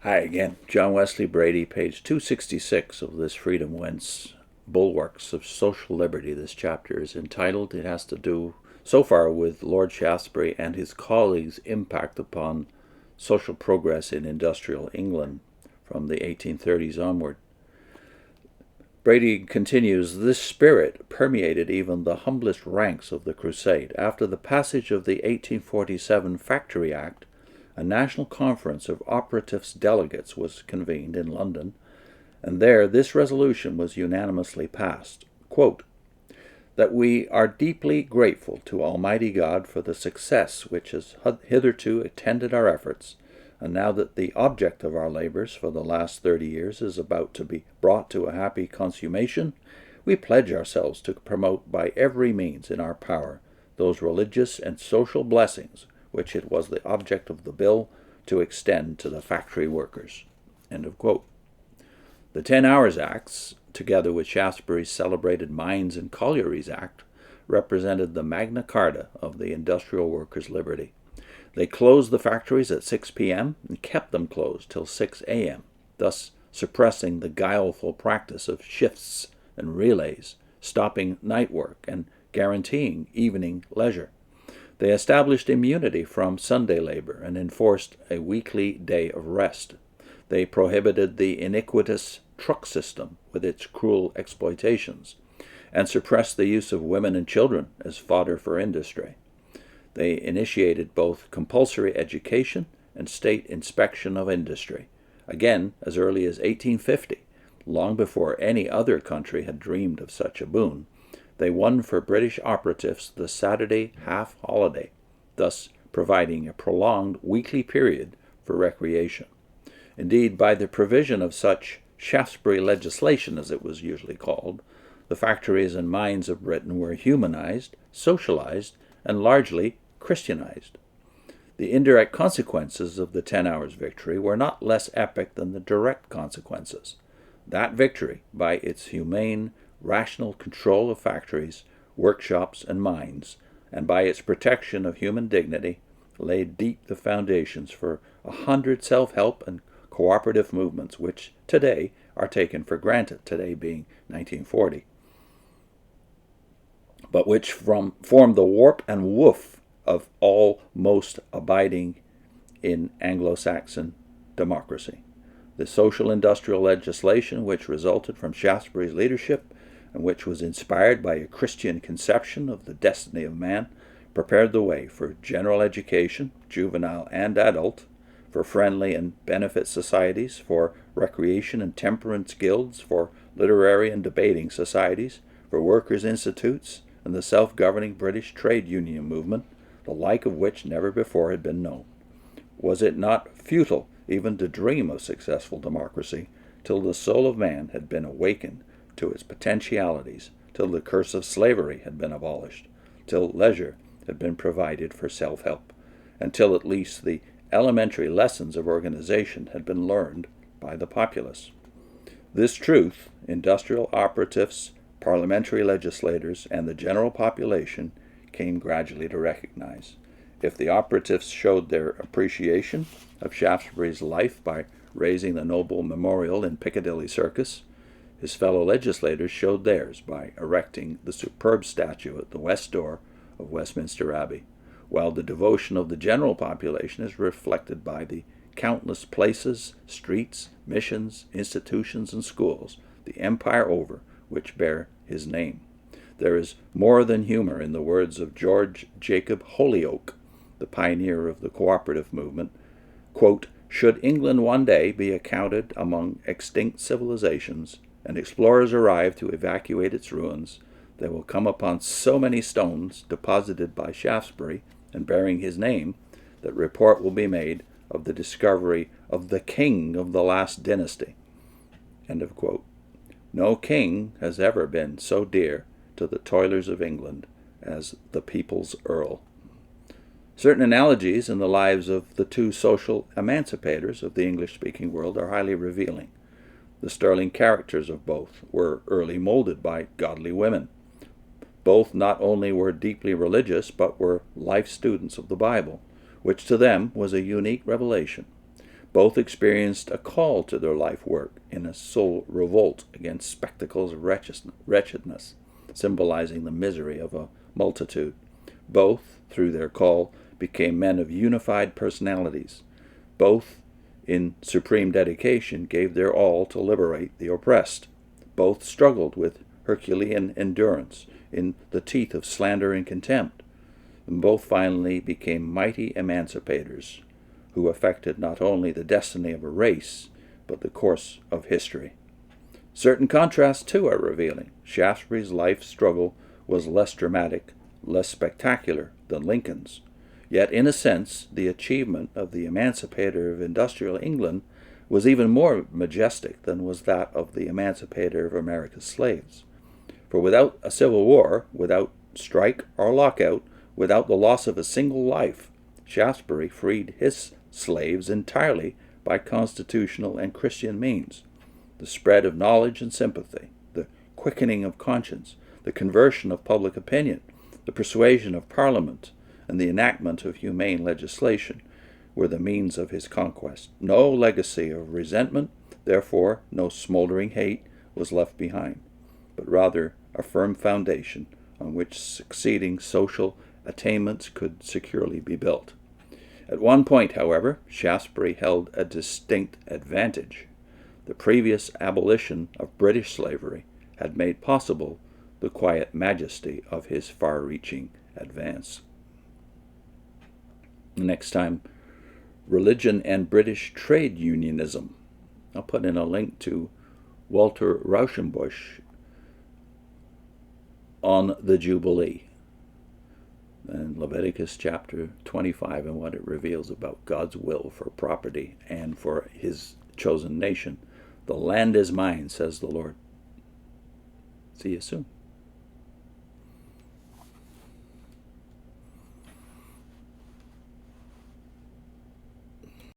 Hi again. John Wesley, Bready, page 266 of this Freedom Whence, Bulwarks of Social Liberty. This chapter is entitled. It has to do so far with Lord Shaftesbury and his colleagues' impact upon social progress in industrial England from the 1830s onward. Bready continues, this spirit permeated even the humblest ranks of the crusade. After the passage of the 1847 Factory Act, a national conference of operatives' delegates was convened in London, and there this resolution was unanimously passed, quote, that we are deeply grateful to Almighty God for the success which has hitherto attended our efforts, and now that the object of our labors for the last 30 years is about to be brought to a happy consummation, we pledge ourselves to promote by every means in our power those religious and social blessings which it was the object of the bill to extend to the factory workers. End of quote. The 10 Hours Acts, together with Shaftesbury's celebrated Mines and Collieries Act, represented the Magna Carta of the industrial workers' liberty. They closed the factories at 6 p.m. and kept them closed till 6 a.m., thus suppressing the guileful practice of shifts and relays, stopping night work and guaranteeing evening leisure. They established immunity from Sunday labor and enforced a weekly day of rest. They prohibited the iniquitous truck system with its cruel exploitations, and suppressed the use of women and children as fodder for industry. They initiated both compulsory education and state inspection of industry, again as early as 1850, long before any other country had dreamed of such a boon. They won for British operatives the Saturday half-holiday, thus providing a prolonged weekly period for recreation. Indeed, by the provision of such Shaftesbury legislation, as it was usually called, the factories and mines of Britain were humanized, socialized, and largely Christianized. The indirect consequences of the 10 Hours victory were not less epic than the direct consequences. That victory, by its humane, rational control of factories, workshops, and mines, and by its protection of human dignity, laid deep the foundations for 100 self-help and cooperative movements which today are taken for granted, today being 1940, but which form the warp and woof of all most abiding in Anglo-Saxon democracy. The social industrial legislation which resulted from Shaftesbury's leadership and which was inspired by a Christian conception of the destiny of man, prepared the way for general education, juvenile and adult, for friendly and benefit societies, for recreation and temperance guilds, for literary and debating societies, for workers' institutes, and the self-governing British trade union movement, the like of which never before had been known. Was it not futile even to dream of successful democracy till the soul of man had been awakened to its potentialities, till the curse of slavery had been abolished, till leisure had been provided for self-help, and till at least the elementary lessons of organization had been learned by the populace? This truth, industrial operatives, parliamentary legislators, and the general population came gradually to recognize. If the operatives showed their appreciation of Shaftesbury's life by raising the noble memorial in Piccadilly Circus, his fellow legislators showed theirs by erecting the superb statue at the west door of Westminster Abbey, while the devotion of the general population is reflected by the countless places, streets, missions, institutions, and schools the empire over which bear his name. There is more than humor in the words of George Jacob Holyoake, the pioneer of the Co-operative movement. Quote, should England one day be accounted among extinct civilizations, and explorers arrive to evacuate its ruins, they will come upon so many stones deposited by Shaftesbury and bearing his name that report will be made of the discovery of the king of the last dynasty. End of quote. No king has ever been so dear to the toilers of England as the people's earl. Certain analogies in the lives of the two social emancipators of the English-speaking world are highly revealing. The sterling characters of both were early molded by godly women. Both not only were deeply religious, but were life students of the Bible, which to them was a unique revelation. Both experienced a call to their life work in a soul revolt against spectacles of wretchedness, symbolizing the misery of a multitude. Both, through their call, became men of unified personalities. Both, in supreme dedication, gave their all to liberate the oppressed. Both struggled with Herculean endurance in the teeth of slander and contempt. And both finally became mighty emancipators who affected not only the destiny of a race, but the course of history. Certain contrasts, too, are revealing. Shaftesbury's life struggle was less dramatic, less spectacular than Lincoln's. Yet, in a sense, the achievement of the emancipator of industrial England was even more majestic than was that of the emancipator of America's slaves. For without a civil war, without strike or lockout, without the loss of a single life, Shaftesbury freed his slaves entirely by constitutional and Christian means. The spread of knowledge and sympathy, the quickening of conscience, the conversion of public opinion, the persuasion of Parliament, and the enactment of humane legislation were the means of his conquest. No legacy of resentment, therefore no smoldering hate, was left behind, but rather a firm foundation on which succeeding social attainments could securely be built. At one point, however, Shaftesbury held a distinct advantage. The previous abolition of British slavery had made possible the quiet majesty of his far-reaching advance. Next time, religion and British trade unionism. I'll put in a link to Walter Rauschenbusch on the Jubilee and Leviticus chapter 25 and what it reveals about God's will for property and for his chosen nation. The land is mine, says the Lord. See you soon.